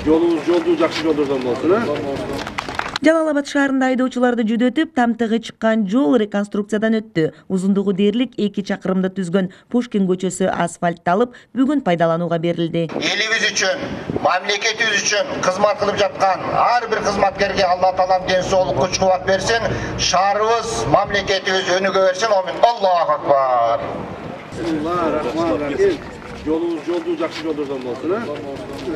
Жолуңуз жакшы жолдордон болсун, Жалал-Абад шаарында айдоочуларды жүдөтүп, тамтыгы чыккан жол реконструкциядан өттү. Узундугу дээрлик 2 чакырымды түзгөн Пушкин көчөсү асфальтталып, бүгүн пайдаланууга берилди. Элибиз үчүн, мамлекетибиз үчүн кызмат кылып жаткан ар бир кызматкерге Алла таалам ден соолук, күч-кубат берсин, шаарыбыз, мамлекетибиз өнүгө берсин. Амин. Аллаху акбар. Жолуңуз жакшы жолдордон болсун,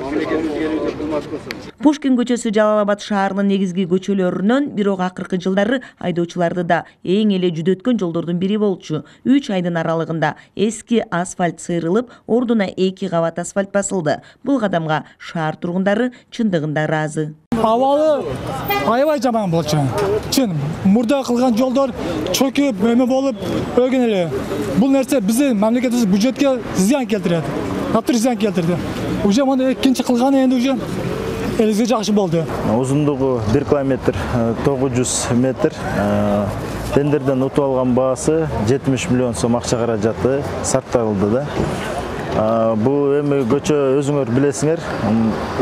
мамлекетибизге элибизге кызмат кылсын. Пушкин көчөсү Жалал-Абад шаарынын негизги көчөлөрүнөн, бирок акыркы жылдары айдоочуларды да эң эле жүдөткөн жолдордун бири болчу. 3 айдын аралыгында эски асфальт сыйрылып, ордуна 2 кабат асфальт басылды. Бул кадамга шаар тургундары чындыгында ыраазы. Авалы аябай жаман болчу. Чын, мурда кылган жолдор чөкүп, мөмө болуп өлгөн эле. Бул нерсе биздин мамлекетибиз бюджетке зыян келтирет. Катыр зыян келтирди. Уже мына экинчи кылган энди уже элибизге жакшы болду. Узундугу 1 километр 900 метр. Тендерден утуп алган баасы 70 миллион сом акча каражаты сарпталды да. Бул эми көчө өзүңөр билесиңер,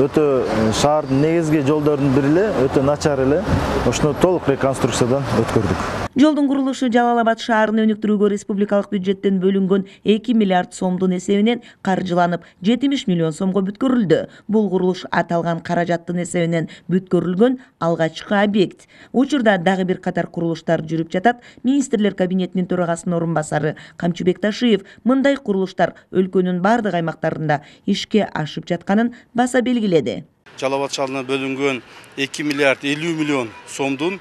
өтө шаардын негизги жолдордун бири эле, өтө начар эле. Ошону толук реконструкциядан өткөрдүк. Жолдун курулушу Жалал-Абад шаарын өнүктүрүүгө республикалык бюджеттен бөлүнгөн 2 миллиард сомдун эсебинен каржыланып, 70 миллион сомго бүткөрүлдү. Бул курулуш аталган каражаттын эсебинен бүткөрүлгөн алгачкы объект. Учурда дагы бир катар курулуштар жүрүп жатат. Министрлер кабинетинин төрагасынын орун басары Камчыбек Ташиев мындай курулуштар өлкөнүн бардык аймактарында ишке ашып жатканын баса белгиледи. Жалал-Абад шаарына бөлүнгөн 2 миллиард 50 миллион сомдун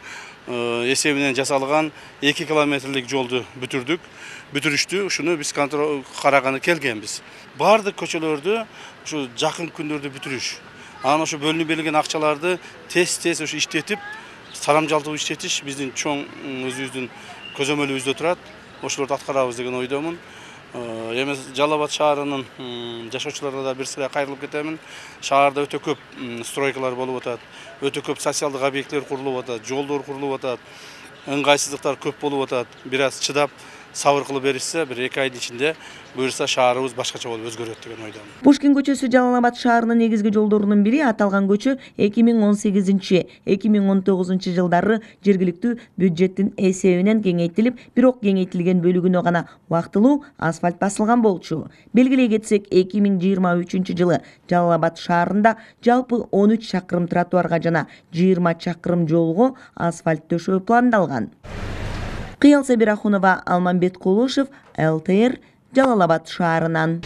эсебинен жасалган 2 километрлик жолду бүтүрүштү. Ушуну биз караганы келгенбиз. Бардык көчөлөрдү ушу жакын күндөрдө бүтүрүш. Анан ошо бөлүнүп берилген акчаларды тез ошо иштетип, сарамжалтуу иштетиш биздин чоң өзүбүздүн көзөмөлүбүздө турат. Ошолорду аткарабыз деген ойдомун. Эми Жалал-Абад шаарынын жашоочуларына да бир сыйра кайрылып кетемин. Шаарда өтө көп стройкалар болуп атат. Өтө көп социалдык объекттер курулуп атат, жолдор курулуп атат. Ыңгайсыздыктар көп болуп атат. Бир аз чыдап, сабыр кылып беришсе, бир 2 айдын ичинде буюрса шаарыбыз башкача болуп өзгөрөт деген ойдомун. Пушкин көчөсү Жалал-Абад шаарынын негизги жолдорунун бири. Аталган көчө 2018-2019 жылдары жергиликтүү бюджеттин эсебинен кеңейтилип, бирок кеңейтилген бөлүгүнө гана вактылуу асфальт басылган болчу. Белгилей кетсек, 2023 жылы Жалал-Абад шаарында жалпы 13 чакырым тротуарга жана 20 чакырым жолго асфальт төшөө пландалган. Кыял Сабирахунова, Алмамбет Кулушев, ЛТР, Жалал-Абад шаарынан.